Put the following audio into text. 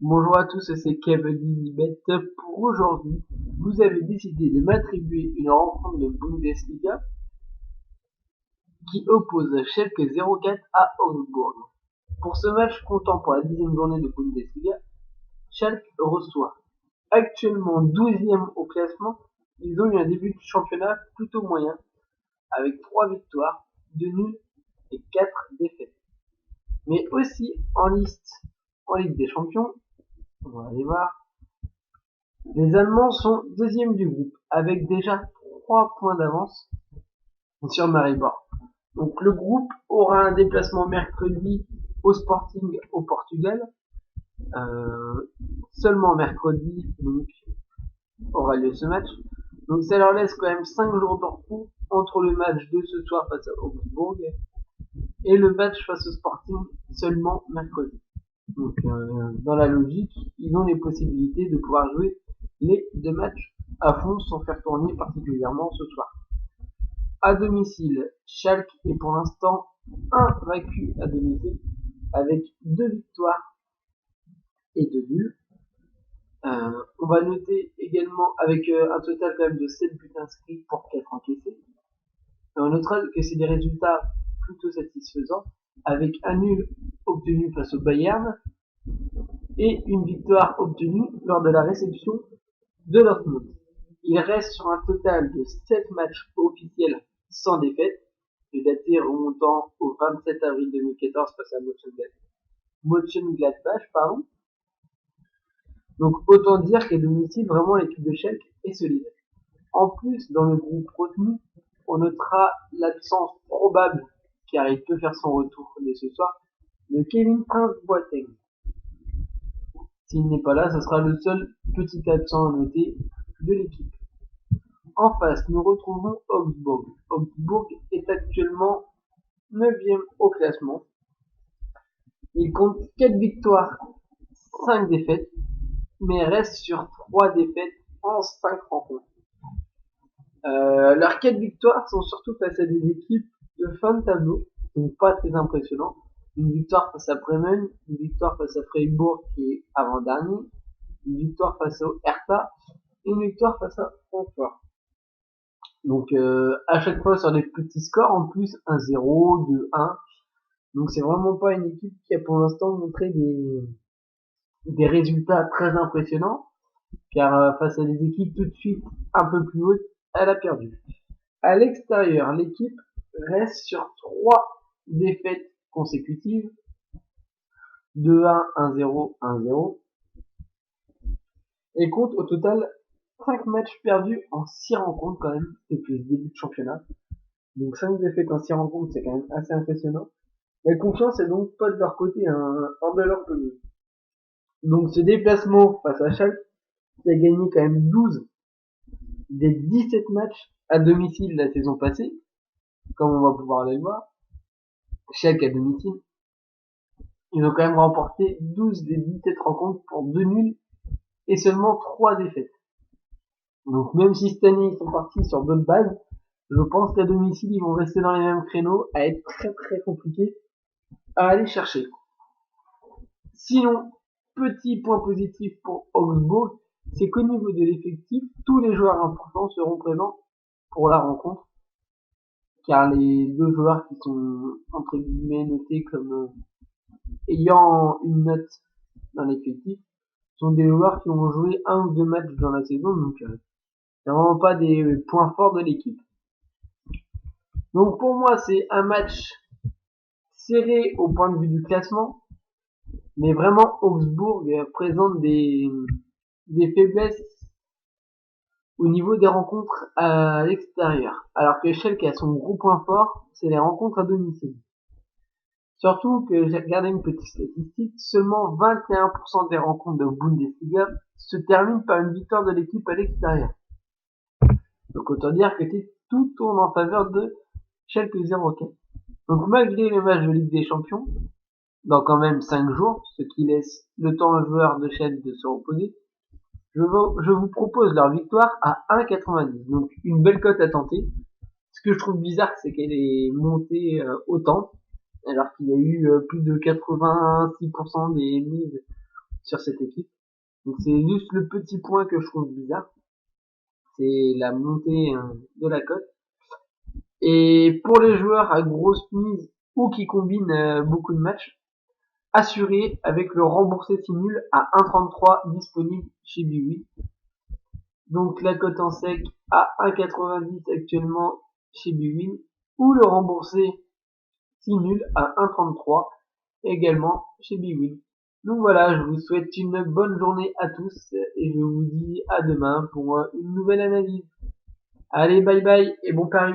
Bonjour à tous, c'est Kev10bet. Pour aujourd'hui, vous avez décidé de m'attribuer une rencontre de Bundesliga qui oppose Schalke 04 à Augsbourg. Pour ce match comptant pour la 10e journée de Bundesliga, Schalke reçoit actuellement 12e au classement. Ils ont eu un début de championnat plutôt moyen, avec 3 victoires, 2 nuls et 4 défaites. Mais aussi en Ligue des Champions, on va aller voir. Les Allemands sont deuxième du groupe, avec déjà 3 points d'avance sur Maribor. Donc le groupe aura un déplacement mercredi au Sporting au Portugal. Seulement mercredi donc aura lieu ce match. Donc ça leur laisse quand même 5 jours de repos entre le match de ce soir face à Augsbourg et le match face au Sporting seulement mercredi. Donc dans la logique, ils ont les possibilités de pouvoir jouer les 2 matchs à fond sans faire tourner particulièrement ce soir. À domicile, Schalke est pour l'instant invaincu à domicile avec 2 victoires et 2 nuls. On va noter également avec un total quand même de 7 buts inscrits pour 4 encaissés. On notera que c'est des résultats plutôt satisfaisants avec un nul obtenu face au Bayern et une victoire obtenue lors de la réception de Dortmund. Il reste sur un total de 7 matchs officiels sans défaite, daté remontant au 27 avril 2014 face à Mönchengladbach, pardon. Donc autant dire qu'à domicile, vraiment l'équipe de Schalke est solide. En plus, dans le groupe retenu, on notera l'absence probable, car il peut faire son retour dès ce soir, de Kevin Prince Boateng. S'il n'est pas là, ce sera le seul petit absent à noter de l'équipe. En face, nous retrouvons Augsbourg. Augsbourg est actuellement 9e au classement. Il compte 4 victoires, 5 défaites, mais reste sur 3 défaites en 5 rencontres. Leurs 4 victoires sont surtout face à des équipes de fin de tableau, donc pas très impressionnant. Une victoire face à Bremen, une victoire face à Freiburg qui est avant-dernier, une victoire face au Hertha, et une victoire face à Francfort. Donc à chaque fois sur des petits scores, en plus 1-0, 2-1. Donc c'est vraiment pas une équipe qui a pour l'instant montré des résultats très impressionnants, car face à des équipes tout de suite un peu plus hautes, elle a perdu. À l'extérieur, l'équipe reste sur 3 défaites consécutives, 2-1, 1-0, 1-0, et compte au total 5 matchs perdus en 6 rencontres quand même depuis le début de championnat. Donc 5 défaites en 6 rencontres, c'est quand même assez impressionnant. La confiance est donc pas de leur côté, hors de leur pelouse. Donc ce déplacement face à Schalke, qui a gagné quand même 12 des 17 matchs à domicile la saison passée, comme on va pouvoir aller le voir, Schalke à domicile, ils ont quand même remporté 12 des 17 rencontres pour 2 nuls et seulement 3 défaites. Donc même si cette année ils sont partis sur d'autres bases, je pense qu'à domicile ils vont rester dans les mêmes créneaux, à être très très compliqués à aller chercher. Sinon, petit point positif pour Augsbourg, c'est qu'au niveau de l'effectif, tous les joueurs importants seront présents pour la rencontre, car les 2 joueurs qui sont entre guillemets notés comme ayant une note dans l'effectif sont des joueurs qui ont joué 1 ou 2 matchs dans la saison, donc c'est vraiment pas des points forts de l'équipe. Donc pour moi c'est un match serré au point de vue du classement, mais vraiment Augsbourg présente des faiblesses au niveau des rencontres à l'extérieur, alors que Schalke a son gros point fort, c'est les rencontres à domicile. Surtout que j'ai regardé une petite statistique, seulement 21% des rencontres de Bundesliga se terminent par une victoire de l'équipe à l'extérieur. Donc autant dire que tout tourne en faveur de Schalke 04. Donc malgré le match de Ligue des Champions, dans quand même 5 jours, ce qui laisse le temps aux joueurs de Schalke de se reposer, je vous propose leur victoire à 1,90. Donc une belle cote à tenter. Ce que je trouve bizarre, c'est qu'elle est montée autant, alors qu'il y a eu plus de 86% des mises sur cette équipe. Donc c'est juste le petit point que je trouve bizarre, c'est la montée de la cote. Et pour les joueurs à grosse mise ou qui combinent beaucoup de matchs, assuré avec le remboursé si nul à 1,33 disponible chez Biwi. Donc la cote en sec à 1,90 actuellement chez Bwin ou le remboursé si nul à 1,33 également chez Bwin. Donc voilà, je vous souhaite une bonne journée à tous et je vous dis à demain pour une nouvelle analyse. Allez, bye bye et bon pari.